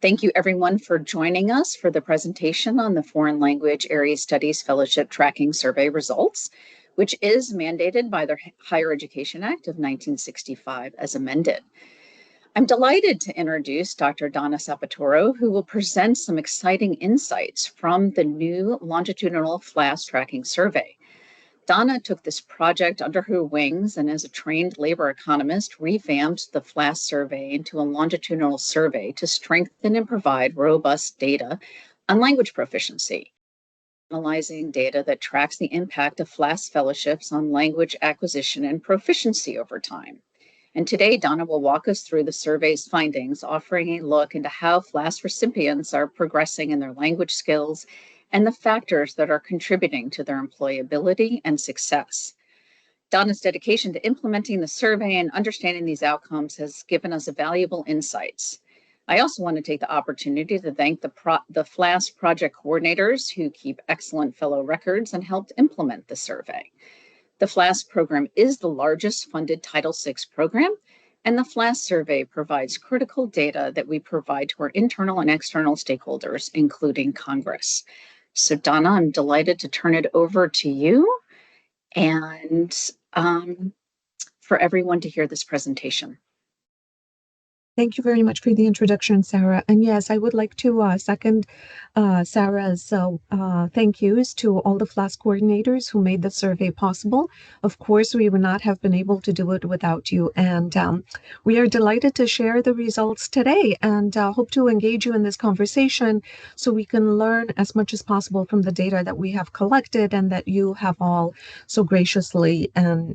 Thank you everyone for joining us for the presentation on the Foreign Language Area Studies Fellowship Tracking Survey results, which is mandated by the Higher Education Act of 1965 as amended. I'm delighted to introduce Dr. Donna Sapatoro, who will present some exciting insights from the new longitudinal FLAS tracking survey. Donna took this project under her wings and as a trained labor economist, revamped the FLAS survey into a longitudinal survey to strengthen and provide robust data on language proficiency, analyzing data that tracks the impact of FLAS fellowships on language acquisition and proficiency over time. And today, Donna will walk us through the survey's findings, offering a look into how FLAS recipients are progressing in their language skills and the factors that are contributing to their employability and success. Donna's dedication to implementing the survey and understanding these outcomes has given us valuable insights. I also want to take the opportunity to thank the FLAS project coordinators who keep excellent fellow records and helped implement the survey. The FLAS program is the largest funded Title VI program, and the FLAS survey provides critical data that we provide to our internal and external stakeholders, including Congress. So Donna, I'm delighted to turn it over to you and for everyone to hear this presentation. Thank you very much for the introduction, Sarah. And yes, I would like to second Sarah's thank yous to all the FLAS coordinators who made the survey possible. Of course, we would not have been able to do it without you. And we are delighted to share the results today and hope to engage you in this conversation so we can learn as much as possible from the data that we have collected and that you have all so graciously and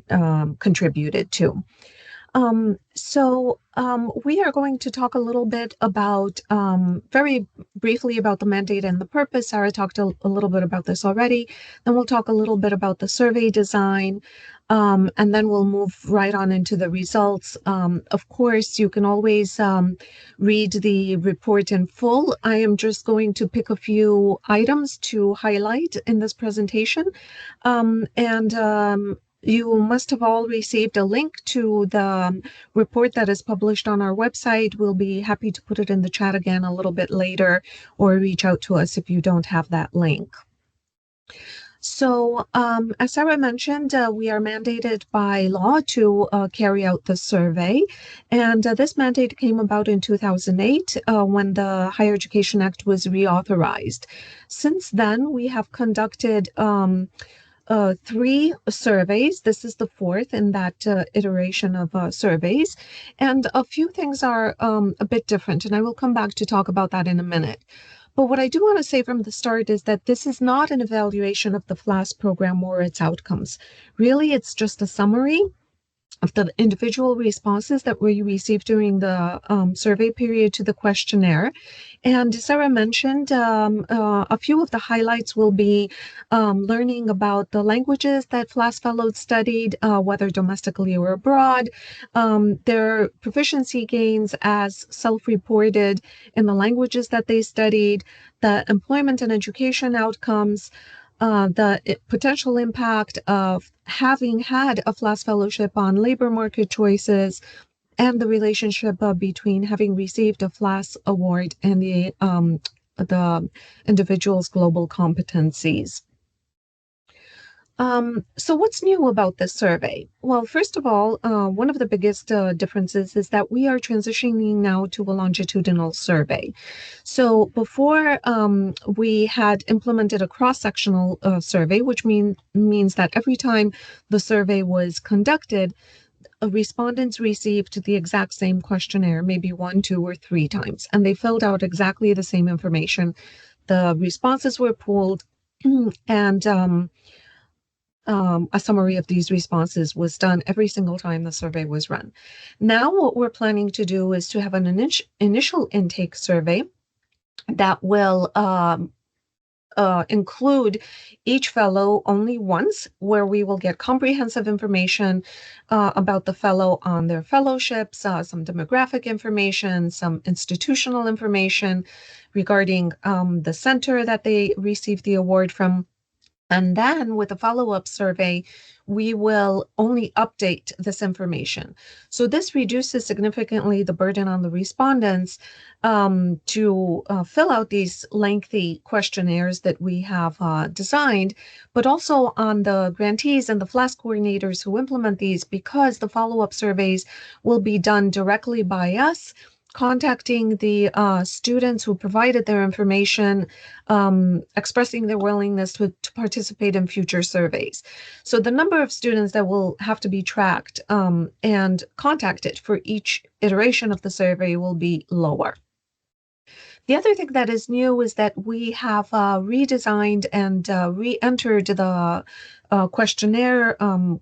contributed to. We are going to talk a little bit about, very briefly about the mandate and the purpose. Sarah talked a little bit about this already. Then we'll talk a little bit about the survey design, and then we'll move right on into the results. Of course, you can always read the report in full. I am just going to pick a few items to highlight in this presentation. You must have all received a link to the report that is published on our website. We'll be happy to put it in the chat again a little bit later, or reach out to us if you don't have that link. So, as Sarah mentioned, we are mandated by law to carry out the survey. And this mandate came about in 2008 when the Higher Education Act was reauthorized. Since then, we have conducted 3 surveys. This is the 4th in that iteration of surveys. And a few things are a bit different, and I will come back to talk about that in a minute. But what I do want to say from the start is that this is not an evaluation of the FLAS program or its outcomes. Really, it's just a summary of the individual responses that we received during the survey period to the questionnaire. And Sarah mentioned a few of the highlights will be learning about the languages that FLAS fellows studied, whether domestically or abroad, their proficiency gains as self-reported in the languages that they studied, the employment and education outcomes, the potential impact of having had a FLAS fellowship on labor market choices, and the relationship between having received a FLAS award and the individual's global competencies. So what's new about this survey? Well, first of all, one of the biggest differences is that we are transitioning now to a longitudinal survey. So before we had implemented a cross-sectional survey, which means that every time the survey was conducted, respondents received the exact same questionnaire, maybe 1, 2, or 3 times, and they filled out exactly the same information. The responses were pooled, and a summary of these responses was done every single time the survey was run. Now what we're planning to do is to have an initial intake survey that will include each fellow only once, where we will get comprehensive information about the fellow on their fellowships, some demographic information, some institutional information regarding the center that they received the award from, And then with a follow-up survey, we will only update this information. So this reduces significantly the burden on the respondents to fill out these lengthy questionnaires that we have designed, but also on the grantees and the FLAS coordinators who implement these, because the follow-up surveys will be done directly by us, contacting the students who provided their information, expressing their willingness to participate in future surveys. So the number of students that will have to be tracked and contacted for each iteration of the survey will be lower. The other thing that is new is that we have redesigned and re-entered the questionnaire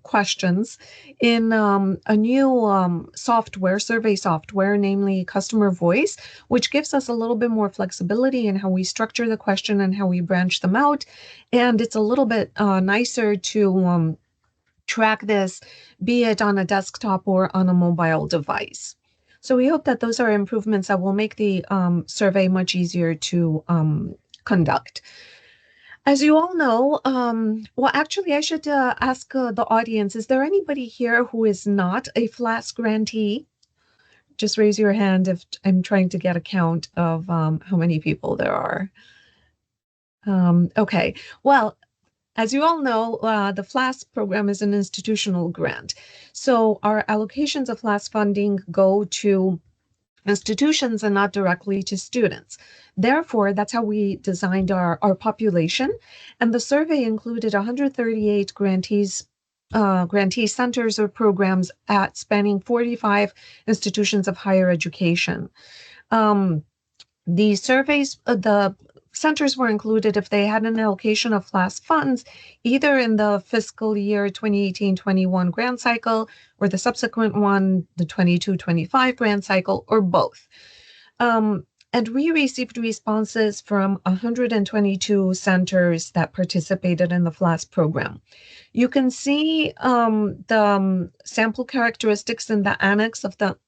questions in a new software, survey software, namely Customer Voice, which gives us a little bit more flexibility in how we structure the question and how we branch them out. And it's a little bit nicer to track this, be it on a desktop or on a mobile device. So we hope that those are improvements that will make the survey much easier to conduct. As you all know, well, actually, I should ask the audience, is there anybody here who is not a FLAS grantee? Just raise your hand if I'm trying to get a count of how many people there are. Okay, well, as you all know, the FLAS program is an institutional grant. So our allocations of FLAS funding go to institutions and not directly to students. Therefore, that's how we designed our population. And the survey included 138 grantee centers or programs at spanning 45 institutions of higher education. The surveys, the centers were included if they had an allocation of FLAS funds, either in the fiscal year 2018-21 grant cycle or the subsequent one, the 22-25 grant cycle, or both. And we received responses from 122 centers that participated in the FLAS program. You can see the sample characteristics in the annex of the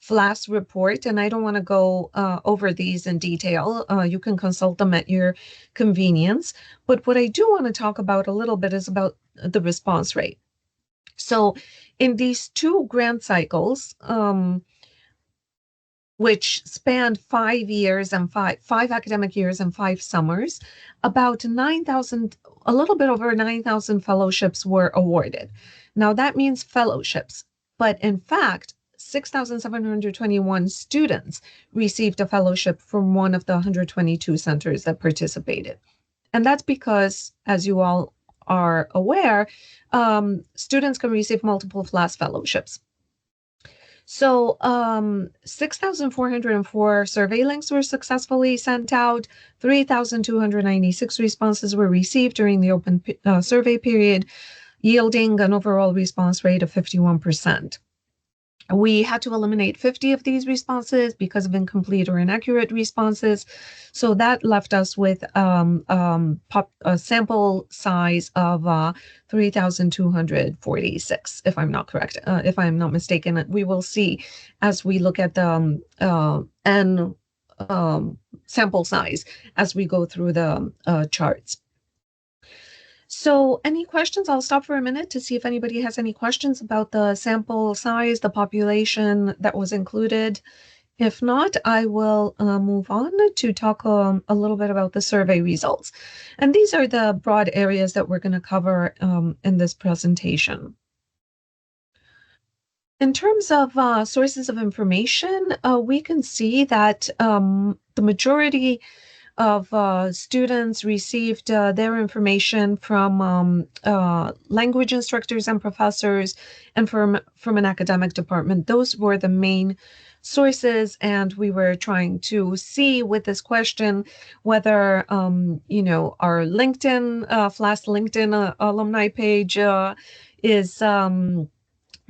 FLAS report, and I don't want to go over these in detail. You can consult them at your convenience. But what I do want to talk about a little bit is about the response rate. So in these two grant cycles, which spanned 5 years and five academic years and 5 summers, about 9,000, a little bit over 9,000 fellowships were awarded. Now that means fellowships, but in fact, 6,721 students received a fellowship from one of the 122 centers that participated. And that's because, as you all are aware, students can receive multiple FLAS fellowships. So 6,404 survey links were successfully sent out. 3,296 responses were received during the open survey period, yielding an overall response rate of 51%. We had to eliminate 50 of these responses because of incomplete or inaccurate responses. So that left us with a sample size of 3,246, if I'm not correct, if I'm not mistaken. We will see as we look at the N sample size as we go through the charts. So any questions? I'll stop for a minute to see if anybody has any questions about the sample size, the population that was included. If not, I will move on to talk a little bit about the survey results. And these are the broad areas that we're going to cover in this presentation. In terms of sources of information, we can see that the majority of students received their information from language instructors and professors and from an academic department. Those were the main sources, and we were trying to see with this question whether, our LinkedIn, FLAS LinkedIn alumni page is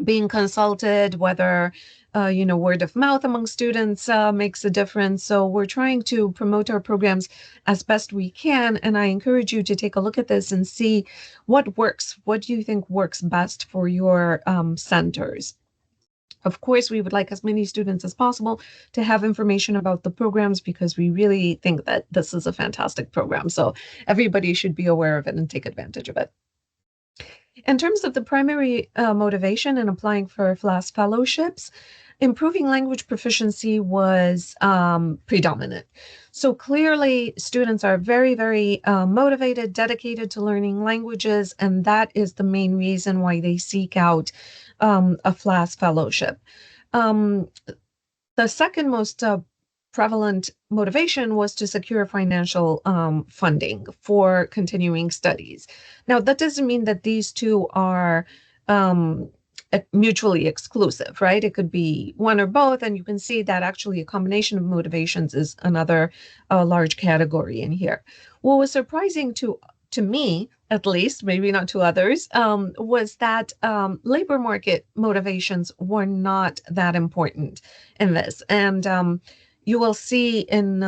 being consulted, whether word of mouth among students makes a difference. So we're trying to promote our programs as best we can. And I encourage you to take a look at this and see what works. What do you think works best for your centers? Of course, we would like as many students as possible to have information about the programs because we really think that this is a fantastic program. So everybody should be aware of it and take advantage of it. In terms of the primary motivation in applying for FLAS fellowships, improving language proficiency was predominant. So clearly, students are very, very motivated, dedicated to learning languages, and that is the main reason why they seek out a FLAS fellowship. The second most prevalent motivation was to secure financial funding for continuing studies. Now, that doesn't mean that these two are mutually exclusive, right? It could be one or both, and you can see that actually a combination of motivations is another large category in here. What was surprising to me, at least, maybe not to others, was that labor market motivations were not that important in this. And you will see in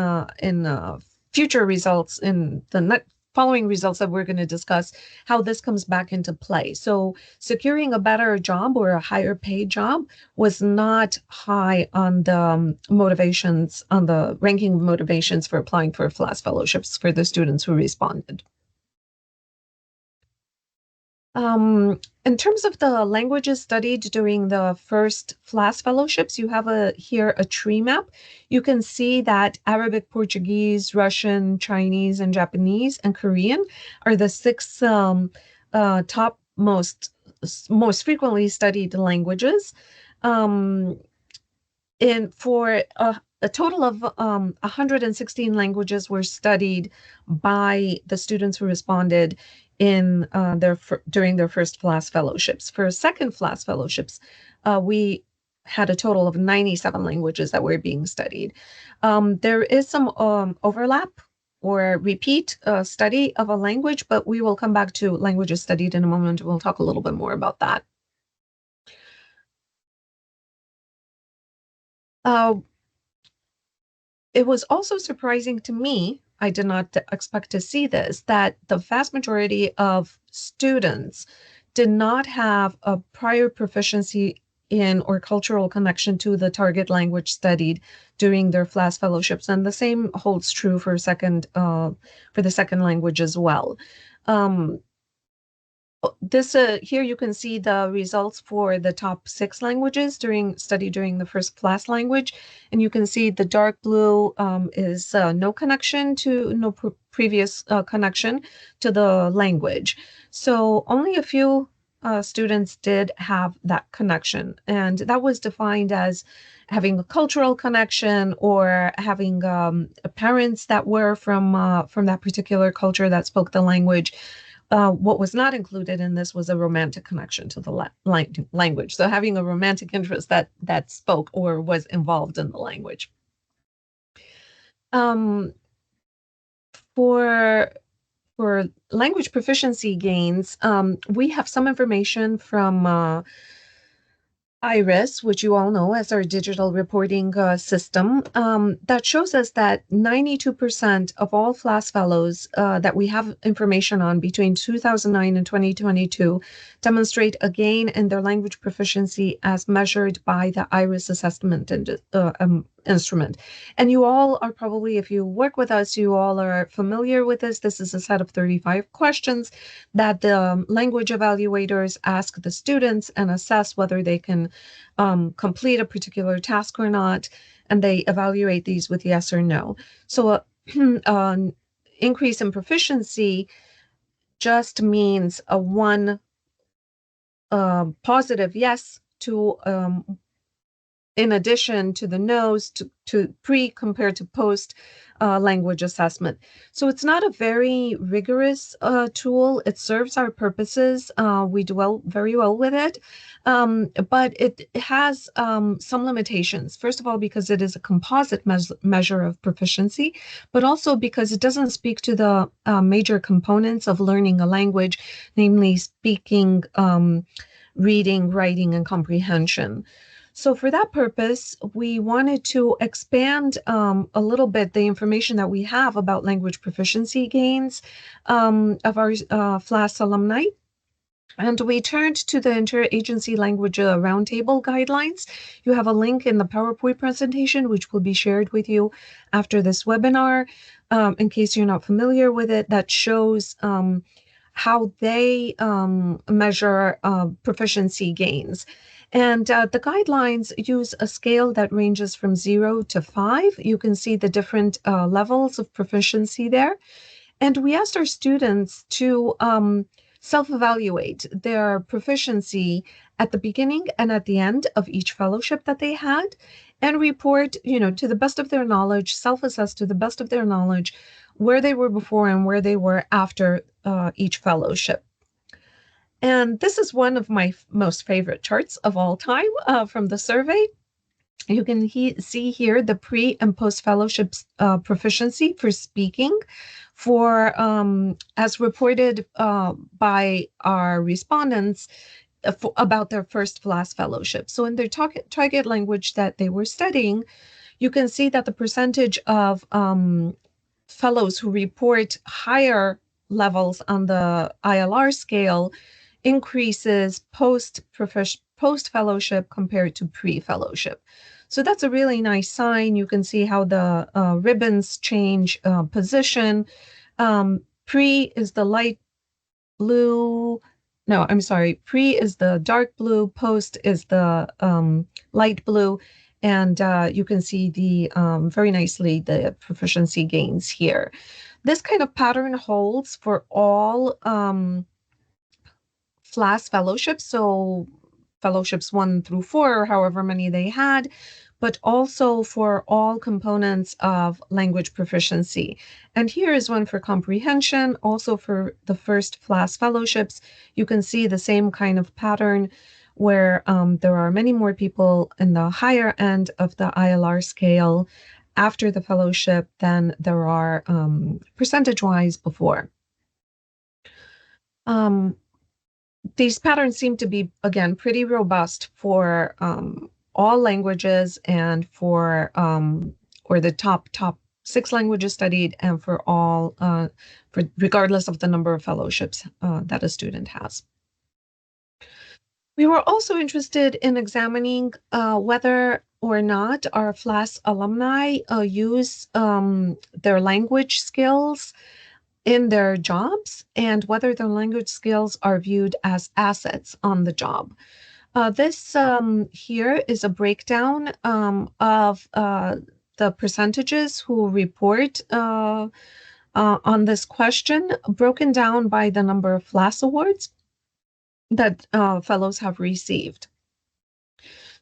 future results, in the following results that we're going to discuss, how this comes back into play. So securing a better job or a higher paid job was not high on the motivations, on the ranking of motivations for applying for FLAS fellowships for the students who responded. In terms of the languages studied during the first FLAS fellowships, you have here a tree map. You can see that Arabic, Portuguese, Russian, Chinese, and Japanese and Korean are the six top most frequently studied languages. For a total of 116 languages were studied by the students who responded in during their first FLAS fellowships. For second FLAS fellowships, we had a total of 97 languages that were being studied. There is some overlap or repeat study of a language, but we will come back to languages studied in a moment. We'll talk a little bit more about that. It was also surprising to me, I did not expect to see this, that the vast majority of students did not have a prior proficiency in or cultural connection to the target language studied during their FLAS fellowships. And the same holds true for the second language as well. Here you can see the results for the top 6 languages during the first FLAS language, and you can see the dark blue is no previous connection to the language. So only a few students did have that connection, and that was defined as having a cultural connection or having parents that were from that particular culture that spoke the language. What was not included in this was a romantic connection to the language. So having a romantic interest that spoke or was involved in the language. For language proficiency gains, we have some information from IRIS, which you all know as our digital reporting system, that shows us that 92% of all FLAS fellows that we have information on between 2009 and 2022 demonstrate a gain in their language proficiency as measured by the IRIS assessment instrument. And you all are probably, if you work with us, you all are familiar with this. This is a set of 35 questions that the language evaluators ask the students and assess whether they can complete a particular task or not, and they evaluate these with yes or no. So an increase in proficiency just means a one positive yes to in addition to the no's to pre compared to post language assessment. So it's not a very rigorous tool. It serves our purposes. We do very well with it, but it has some limitations. First of all, because it is a composite measure of proficiency, but also because it doesn't speak to the major components of learning a language, namely speaking, reading, writing, and comprehension. So for that purpose, we wanted to expand a little bit the information that we have about language proficiency gains of our FLAS alumni. And we turned to the Interagency Language Roundtable guidelines. You have a link in the PowerPoint presentation, which will be shared with you after this webinar, in case you're not familiar with it, that shows how they measure proficiency gains. And the guidelines use a scale that ranges from 0 to 5. You can see the different levels of proficiency there. And we asked our students to self-evaluate their proficiency at the beginning and at the end of each fellowship that they had, and report, to the best of their knowledge, self-assess to the best of their knowledge, where they were before and where they were after each fellowship. And this is one of my most favorite charts of all time from the survey. You can see here the pre and post fellowship proficiency for speaking for as reported by our respondents about their first FLAS fellowship. So in their target language that they were studying, you can see that the percentage of fellows who report higher levels on the ILR scale increases post fellowship compared to pre fellowship. So that's a really nice sign. You can see how the ribbons change position. Pre is the light blue. No, I'm sorry. Pre is the dark blue. Post is the light blue. And you can see the very nicely the proficiency gains here. This kind of pattern holds for all FLAS fellowships, so fellowships 1 through 4, or however many they had, but also for all components of language proficiency. And here is one for comprehension, also for the first FLAS fellowships. You can see the same kind of pattern where there are many more people in the higher end of the ILR scale after the fellowship than there are percentage-wise before. These patterns seem to be, again, pretty robust for all languages and for or the top 6 languages studied, and for all for regardless of the number of fellowships that a student has. We were also interested in examining whether or not our FLAS alumni use their language skills in their jobs, and whether their language skills are viewed as assets on the job. This here is a breakdown of the percentages who report on this question, broken down by the number of FLAS awards that fellows have received.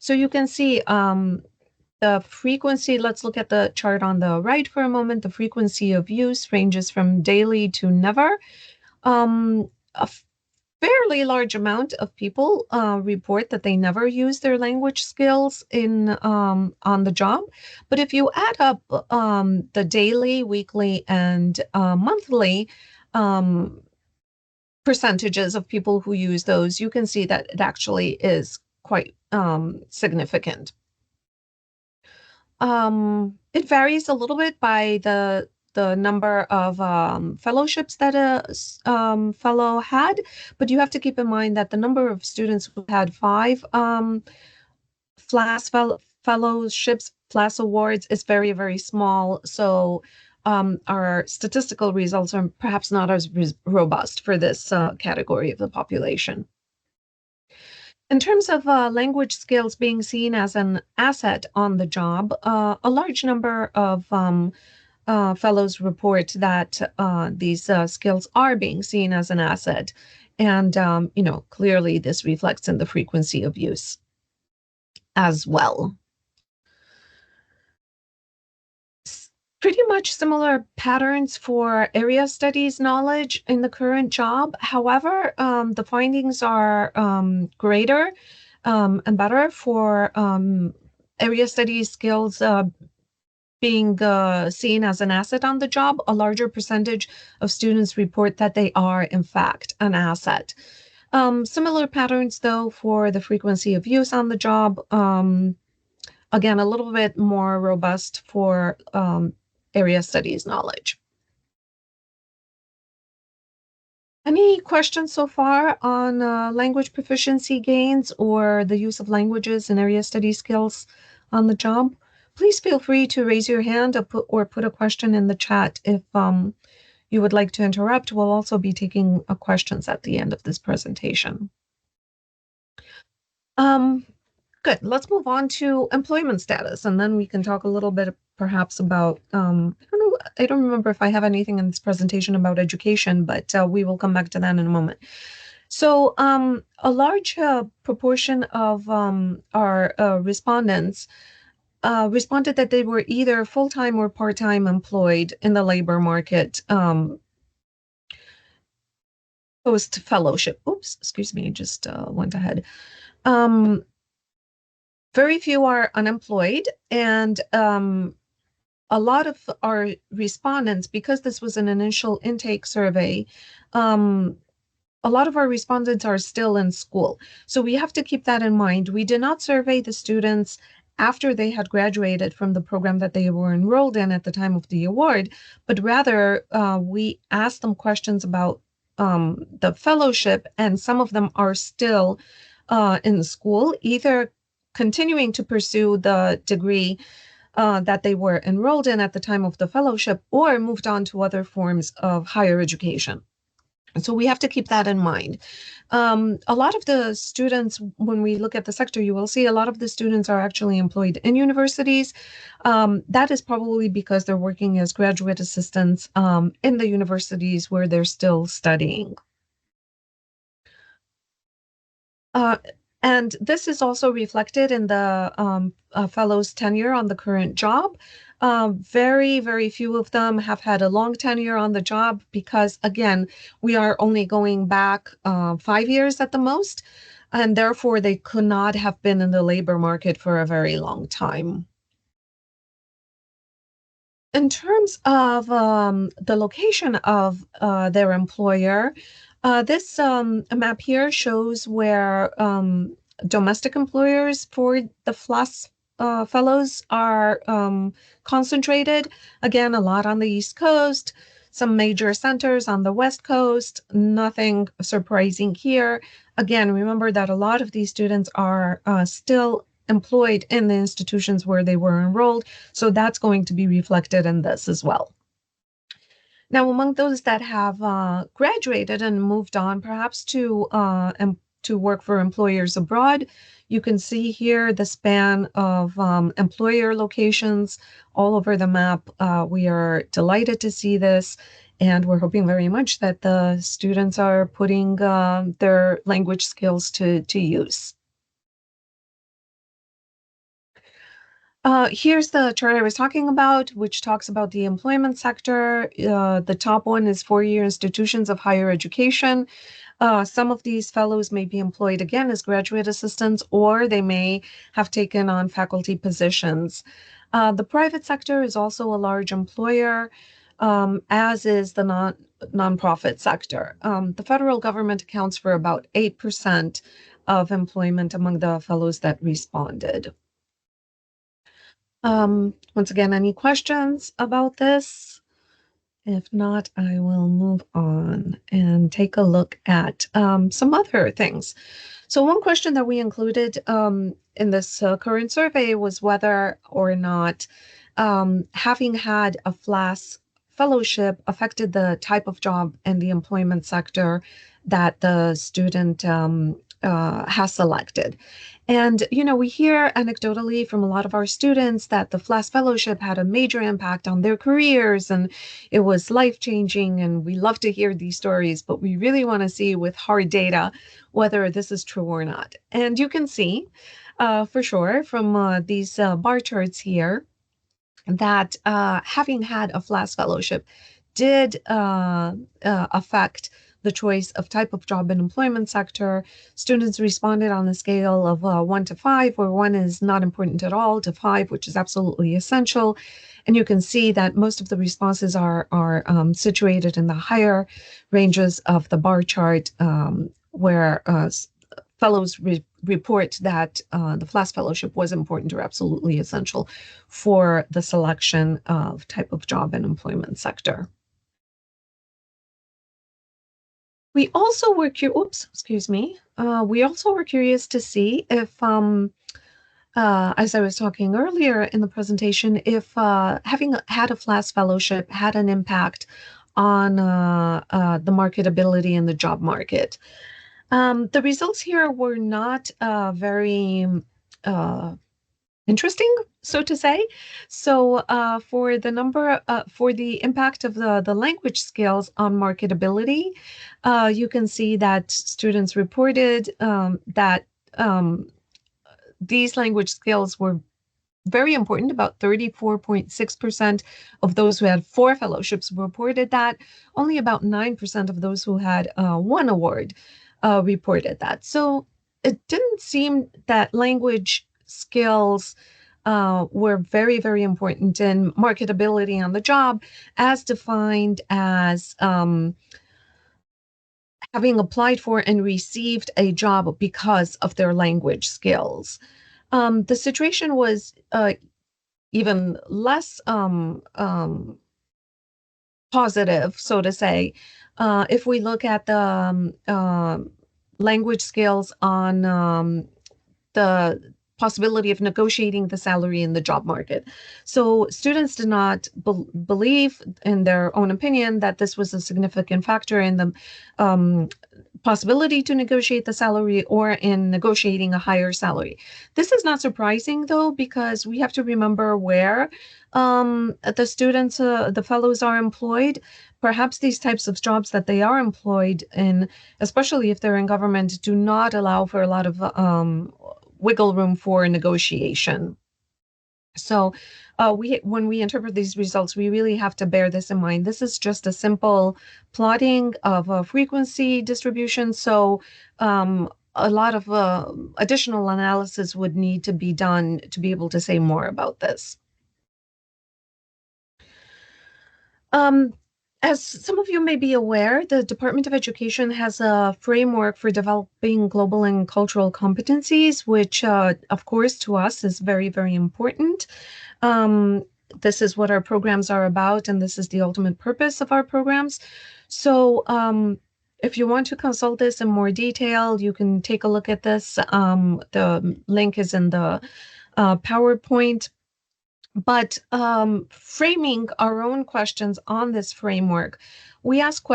So you can see the frequency. Let's look at the chart on the right for a moment. The frequency of use ranges from daily to never. A fairly large amount of people report that they never use their language skills in on the job. But if you add up the daily, weekly, and monthly percentages of people who use those, you can see that it actually is quite significant. It varies a little bit by the number of fellowships that a fellow had, but you have to keep in mind that the number of students who had 5 FLAS fellowships, FLAS awards, is very, very small. So our statistical results are perhaps not as robust for this category of the population. In terms of language skills being seen as an asset on the job, a large number of fellows report that these skills are being seen as an asset. And, clearly this reflects in the frequency of use as well. Pretty much similar patterns for area studies knowledge in the current job. However, the findings are greater and better for area studies skills being seen as an asset on the job. A larger percentage of students report that they are, in fact, an asset. Similar patterns, though, for the frequency of use on the job. Again, a little bit more robust for area studies knowledge. Any questions so far on language proficiency gains or the use of languages and area study skills on the job? Please feel free to raise your hand or put a question in the chat if you would like to interrupt. We'll also be taking questions at the end of this presentation. Um, Good. Let's move on to employment status, and then we can talk a little bit perhaps about, I don't know, I don't remember if I have anything in this presentation about education, but we will come back to that in a moment. So a large proportion of our respondents responded that they were either full-time or part-time employed in the labor market post-fellowship. Oops, excuse me, just went ahead. Um, Very few are unemployed, and a lot of our respondents, because this was an initial intake survey, um, a lot of our respondents are still in school. So we have to keep that in mind. We did not survey the students after they had graduated from the program that they were enrolled in at the time of the award, but rather we asked them questions about the fellowship, and some of them are still in school, either continuing to pursue the degree that they were enrolled in at the time of the fellowship or moved on to other forms of higher education. So we have to keep that in mind. A lot of the students, when we look at the sector, you will see a lot of the students are actually employed in universities. That is probably because they're working as graduate assistants in the universities where they're still studying. Uh, and this is also reflected in the fellows' tenure on the current job. Very, very few of them have had a long tenure on the job because, again, we are only going back 5 years at the most, and therefore they could not have been in the labor market for a very long time. In terms of the location of their employer, this map here shows where domestic employers for the FLAS fellows are concentrated. Again, a lot on the East Coast, some major centers on the West Coast, nothing surprising here. Again, remember that a lot of these students are still employed in the institutions where they were enrolled, so that's going to be reflected in this as well. Now, among those that have graduated and moved on, perhaps to work for employers abroad, you can see here the span of employer locations all over the map. We are delighted to see this, and we're hoping very much that the students are putting their language skills to use. Here's the chart I was talking about, which talks about the employment sector. The top one is four-year institutions of higher education. Some of these fellows may be employed again as graduate assistants, or they may have taken on faculty positions. The private sector is also a large employer, as is the nonprofit sector. The federal government accounts for about 8% of employment among the fellows that responded. Once again, any questions about this? If not, I will move on and take a look at some other things. So one question that we included in this current survey was whether or not having had a FLAS fellowship affected the type of job and the employment sector that the student has selected. And, you know, we hear anecdotally from a lot of our students that the FLAS fellowship had a major impact on their careers and it was life-changing. And we love to hear these stories, but we really want to see with hard data whether this is true or not. And you can see for sure from these bar charts here that having had a FLAS fellowship did affect the choice of type of job and employment sector. Students responded on a scale of 1 to 5, where 1 is not important at all, to 5, which is absolutely essential. And you can see that most of the responses are situated in the higher ranges of the bar chart, where fellows report that the FLAS fellowship was important or absolutely essential for the selection of type of job and employment sector. We also were we also were curious to see if, as I was talking earlier in the presentation, if having had a FLAS fellowship had an impact on the marketability in the job market. The results here were not very uh, interesting, so to say. So, for the impact of the language skills on marketability, you can see that students reported that um, these language skills were very important. About 34.6% of those who had 4 fellowships reported that. Only about 9% of those who had 1 award reported that. So it didn't seem that language skills were very, very important in marketability on the job, as defined as having applied for and received a job because of their language skills. The situation was even less positive, so to say, if we look at the language skills on the possibility of negotiating the salary in the job market. So students did not believe, in their own opinion, that this was a significant factor in the possibility to negotiate the salary or in negotiating a higher salary. This is not surprising, though, because we have to remember where the fellows are employed. Perhaps these types of jobs that they are employed in, especially if they're in government, do not allow for a lot of wiggle room for negotiation. So when we interpret these results, we really have to bear this in mind. This is just a simple plotting of a frequency distribution. So a lot of additional analysis would need to be done to be able to say more about this. Um, as some of you may be aware, the Department of Education has a framework for developing global and cultural competencies, which, of course, to us is very, very important. This is what our programs are about, and this is the ultimate purpose of our programs. So, if you want to consult this in more detail, you can take a look at this. The link is in the PowerPoint. But framing our own questions on this framework, we asked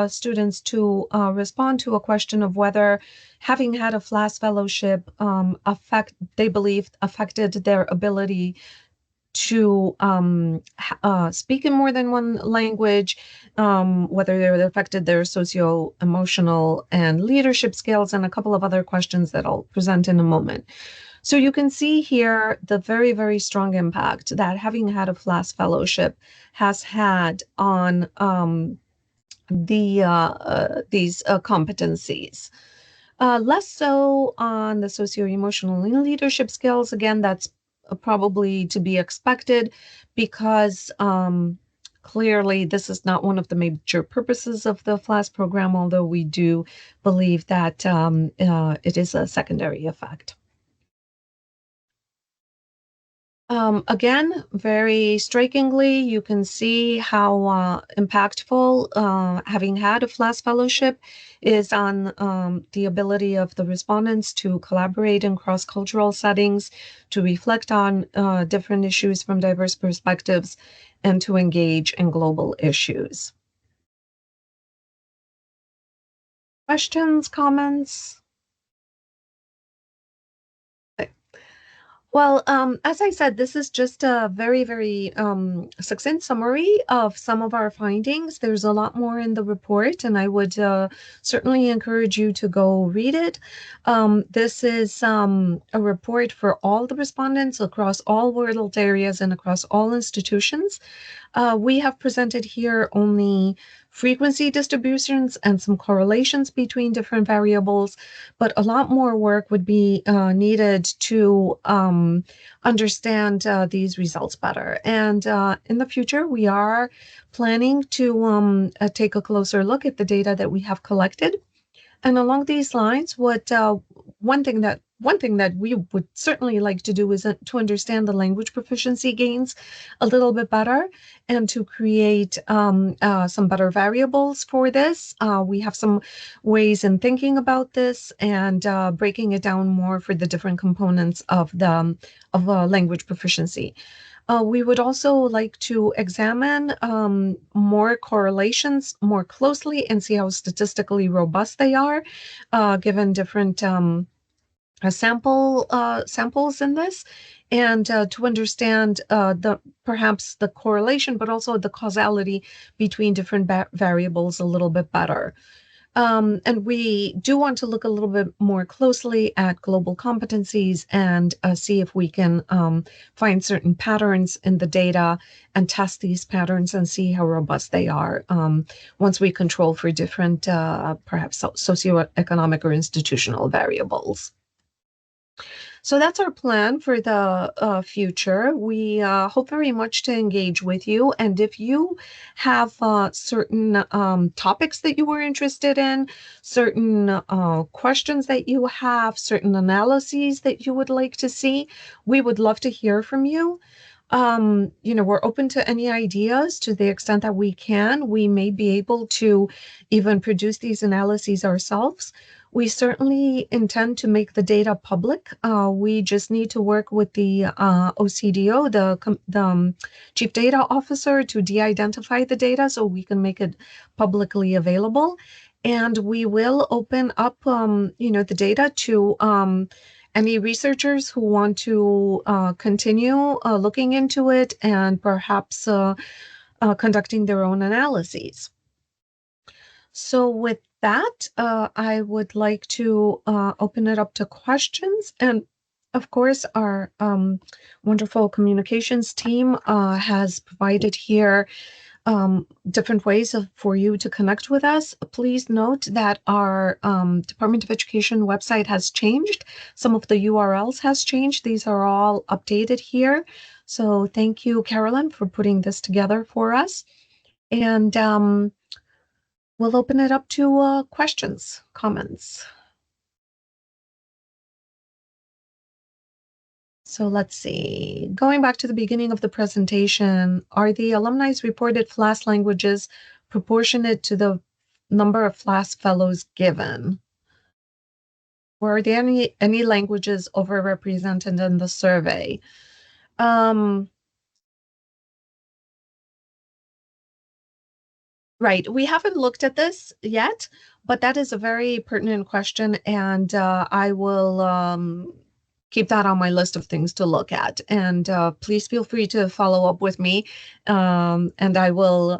students to respond to a question of whether having had a FLAS fellowship they believed affected their ability to speak in more than one language, whether it affected their socio-emotional and leadership skills, and a couple of other questions that I'll present in a moment. So you can see here the very, very strong impact that having had a FLAS fellowship has had on these competencies. Less so on the socio-emotional and leadership skills. Again, that's probably to be expected because clearly this is not one of the major purposes of the FLAS program, although we do believe that it is a secondary effect. Again, very strikingly, you can see how impactful having had a FLAS fellowship is on the ability of the respondents to collaborate in cross-cultural settings, to reflect on different issues from diverse perspectives, and to engage in global issues. Questions, comments? Well, as I said, this is just a very, very succinct summary of some of our findings. There's a lot more in the report, and I would certainly encourage you to go read it. This is a report for all the respondents across all world areas and across all institutions. We have presented here only frequency distributions and some correlations between different variables, but a lot more work would be needed to understand these results better. And in the future, we are planning to take a closer look at the data that we have collected. And along these lines, one thing that one thing that we would certainly like to do is to understand the language proficiency gains a little bit better and to create some better variables for this. We have some ways in thinking about this and breaking it down more for the different components of the language proficiency. We would also like to examine more correlations more closely and see how statistically robust they are, given different samples in this, and to understand perhaps the correlation, but also the causality between different variables a little bit better. And we do want to look a little bit more closely at global competencies and see if we can find certain patterns in the data and test these patterns and see how robust they are once we control for different perhaps socioeconomic or institutional variables. So that's our plan for the future. We hope very much to engage with you. And if you have certain topics that you were interested in, certain questions that you have, certain analyses that you would like to see, we would love to hear from you. We're open to any ideas to the extent that we can. We may be able to even produce these analyses ourselves. We certainly intend to make the data public. We just need to work with the OCDO, the Chief Data Officer, to de-identify the data so we can make it publicly available. And we will open up, the data to any researchers who want to continue looking into it and perhaps conducting their own analyses. So with that, I would like to open it up to questions. And of course, our wonderful communications team has provided here different ways for you to connect with us. Please note that our Department of Education website has changed. Some of the URLs has changed. These are all updated here. So thank you, Carolyn, for putting this together for us. And we'll open it up to questions, comments. So let's see. Going back to the beginning of the presentation, are the alumni's reported FLAS languages proportionate to the number of FLAS fellows given? Or are there any languages overrepresented in the survey? Right. We haven't looked at this yet, but that is a very pertinent question, and I will keep that on my list of things to look at. And please feel free to follow up with me, and I will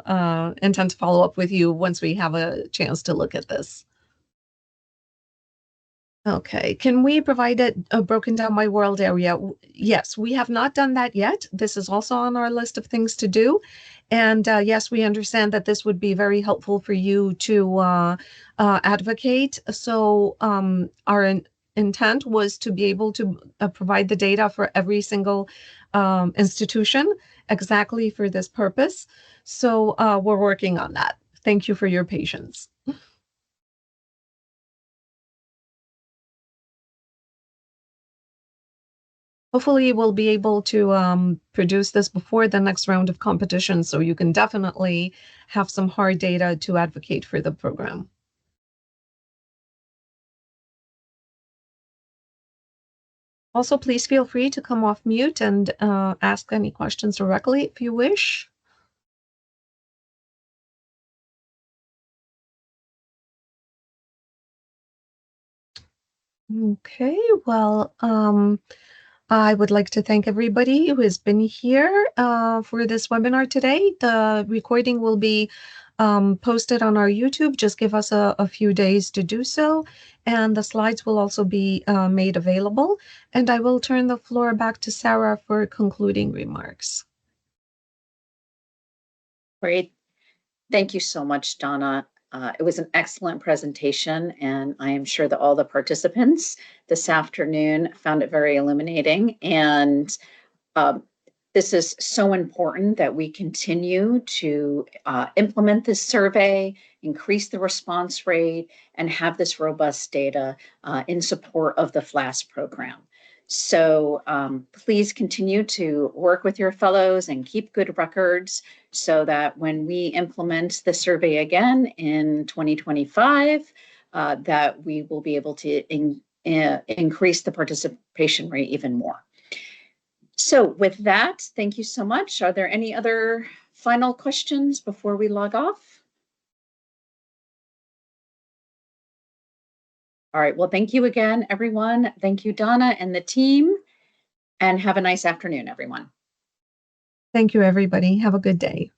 intend to follow up with you once we have a chance to look at this. Okay, can we provide it broken down by world area? Yes, we have not done that yet. This is also on our list of things to do. And yes, we understand that this would be very helpful for you to advocate. So our intent was to be able to provide the data for every single institution exactly for this purpose. So we're working on that. Thank you for your patience. Hopefully we'll be able to produce this before the next round of competition, so you can definitely have some hard data to advocate for the program. Also, please feel free to come off mute and ask any questions directly if you wish. Okay, well, I would like to thank everybody who has been here for this webinar today. The recording will be posted on our YouTube. Just give us a few days to do so. And the slides will also be made available. And I will turn the floor back to Sarah for concluding remarks. Great. Thank you so much, Donna. It was an excellent presentation, and I am sure that all the participants this afternoon found it very illuminating. And This is so important that we continue to implement this survey, increase the response rate, and have this robust data in support of the FLAS program. So please continue to work with your fellows and keep good records so that when we implement the survey again in 2025, that we will be able to increase the participation rate even more. So with that, thank you so much. Are there any other final questions before we log off? All right, well, thank you again, everyone. Thank you, Donna and the team, and have a nice afternoon, everyone. Thank you, everybody. Have a good day.